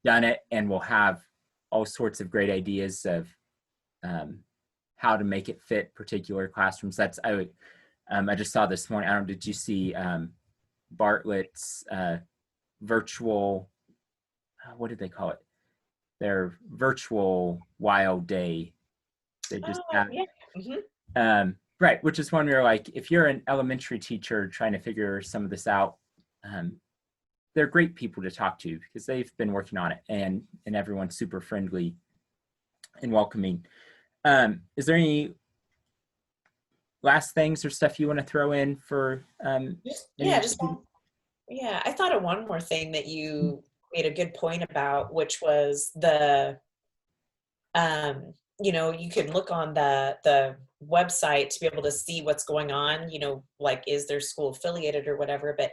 done it and will have all sorts of great ideas of how to make it fit particular classrooms. I just saw this morning, I don't know, did you see Bartlett's virtual, what did they call it? Their virtual wild day. They just right, which is one where, like, if you're an elementary teacher trying to figure some of this out, they're great people to talk to because they've been working on it, and everyone's super friendly and welcoming. Is there any last things or stuff you want to throw in for? I thought of one more thing that you made a good point about, which was the, you can look on the website to be able to see what's going on, like, is their school affiliated or whatever. But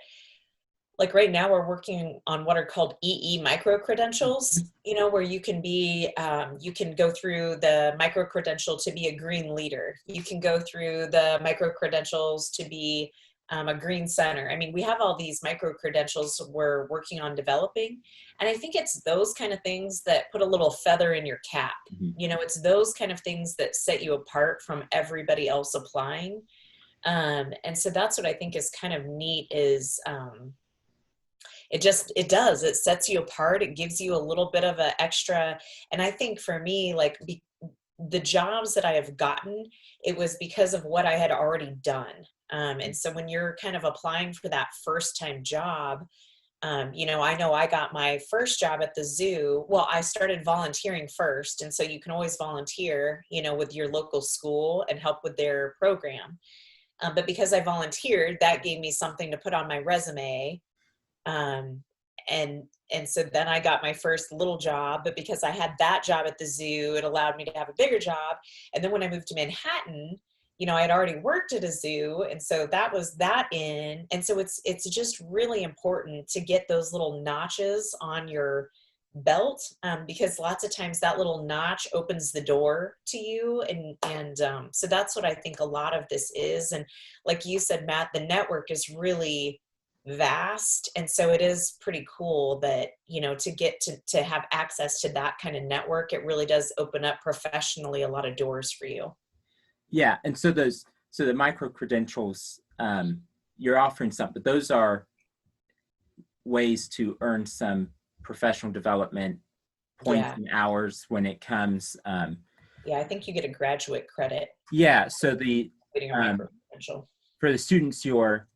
like right now we're working on what are called EE micro credentials, where you can be, you can go through the micro credential to be a green leader. You can go through the micro credentials to be a green center. I mean, we have all these micro credentials we're working on developing. And I think it's those kind of things that put a little feather in your cap. Mhm. You know, it's those kind of things that set you apart from everybody else applying. And so that's what I think is kind of neat is, it sets you apart. It gives you a little bit of an extra. And I think for me, like the jobs that I have gotten, it was because of what I had already done. And so when you're kind of applying for that first time job, you know I got my first job at the zoo. Well, I started volunteering first. And so you can always volunteer, you know, with your local school and help with their program. But because I volunteered, that gave me something to put on my resume. Um, and so then I got my first little job, but because I had that job at the zoo, it allowed me to have a bigger job. And then when I moved to Manhattan, you know, I had already worked at a zoo, and so that was that in. And so it's just really important to get those little notches on your belt, because lots of times that little notch opens the door to you. And so that's what I think a lot of this is. And like you said, Matt, the network is really vast. And so it is pretty cool that, you know, to get to have access to that kind of network, it really does open up professionally a lot of doors for you. Yeah, and so the micro credentials, you're offering some, but those are ways to earn some professional development points Yeah. and hours when it comes. Yeah. I think you get a graduate credit Yeah, so the getting a micro credential. for the students, your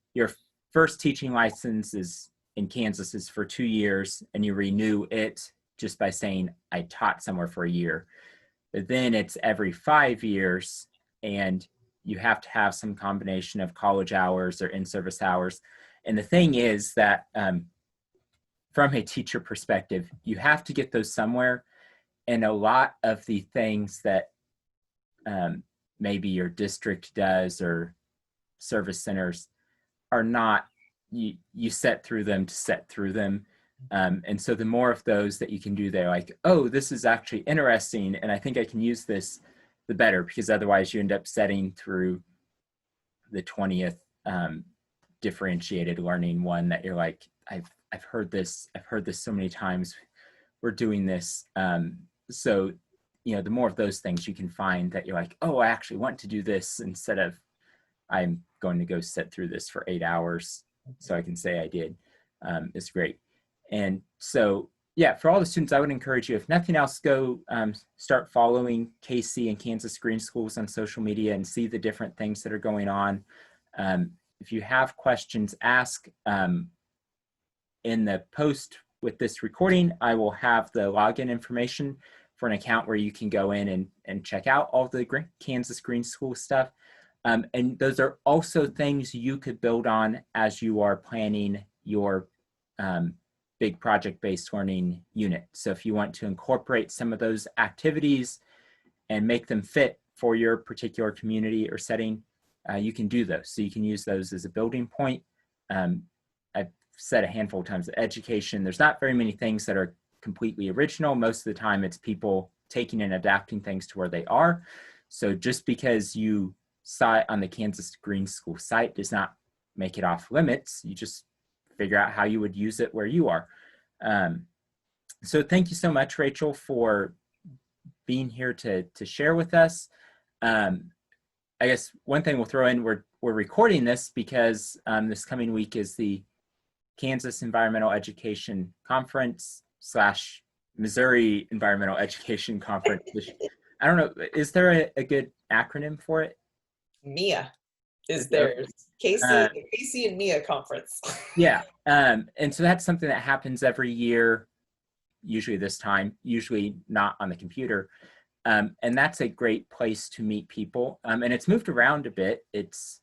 first teaching license is in Kansas is for 2 years, and you renew it just by saying I taught somewhere for a year. But then it's every 5 years, and you have to have some combination of college hours or in-service hours. And the thing is that from a teacher perspective, you have to get those somewhere. And a lot of the things that maybe your district does or service centers are not, you set through them to set through them. And so the more of those that you can do, they're like, oh, this is actually interesting, and I think I can use this, the better, because otherwise you end up setting through the 20th differentiated learning one that you're like, I've heard this so many times. We're doing this. So, you know, the more of those things you can find that you're like, oh, I actually want to do this instead of I'm going to go sit through this for 8 hours so I can say I did, is great. And so, yeah, for all the students, I would encourage you, if nothing else, go start following KC and Kansas Green Schools on social media and see the different things that are going on. If you have questions, ask. In the post with this recording, I will have the login information for an account where you can go in and check out all the Kansas Green School stuff. And those are also things you could build on as you are planning your big project-based learning unit. So if you want to incorporate some of those activities and make them fit for your particular community or setting, you can do those. So you can use those as a building point. I've said a handful of times that education, there's not very many things that are completely original. Most of the time it's people taking and adapting things to where they are. So just because you saw it on the Kansas Green School site does not make it off limits. You just figure out how you would use it where you are. So thank you so much, Rachel, for being here to share with us. I guess one thing we'll throw in, we're recording this because this coming week is the Kansas Environmental Education Conference / Missouri Environmental Education Conference. I don't know, is there a good acronym for it? MIA is theirs. KC and MIA conference. Yeah, and so that's something that happens every year, usually this time, usually not on the computer. And that's a great place to meet people. And it's moved around a bit. It's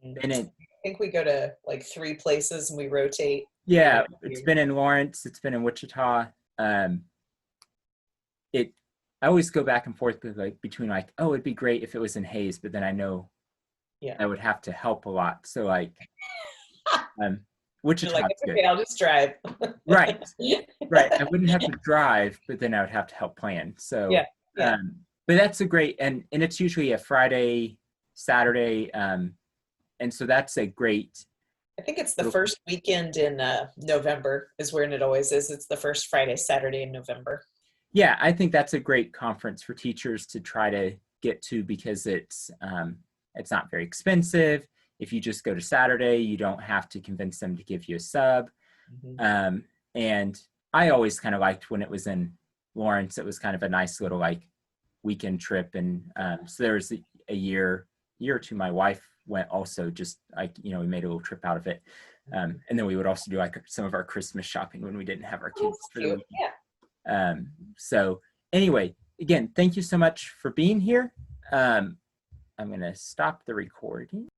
been in, I think we go to like 3 places and we rotate. Yeah, it's been in Lawrence, it's been in Wichita. I always go back and forth between oh, it'd be great if it was in Hayes, but then I know I would have to help a lot. So Wichita's like, okay, good. I'll just drive. Right. I wouldn't have to drive, but then I would have to help plan. So but that's a great, and it's usually a Friday, Saturday. And so that's a great I think it's the first weekend in November is when it always is. It's the first Friday, Saturday in November. Yeah, I think that's a great conference for teachers to try to get to because it's not very expensive. If you just go to Saturday, you don't have to convince them to give you a sub. Mm-hmm. And I always kind of liked when it was in Lawrence. It was kind of a nice little like weekend trip. And so there was a year or two, my wife went also, just like, we made a little trip out of it. And then we would also do like some of our Christmas shopping when we didn't have our kids for the weekend. Yeah. So anyway, again, thank you so much for being here. I'm going to stop the recording.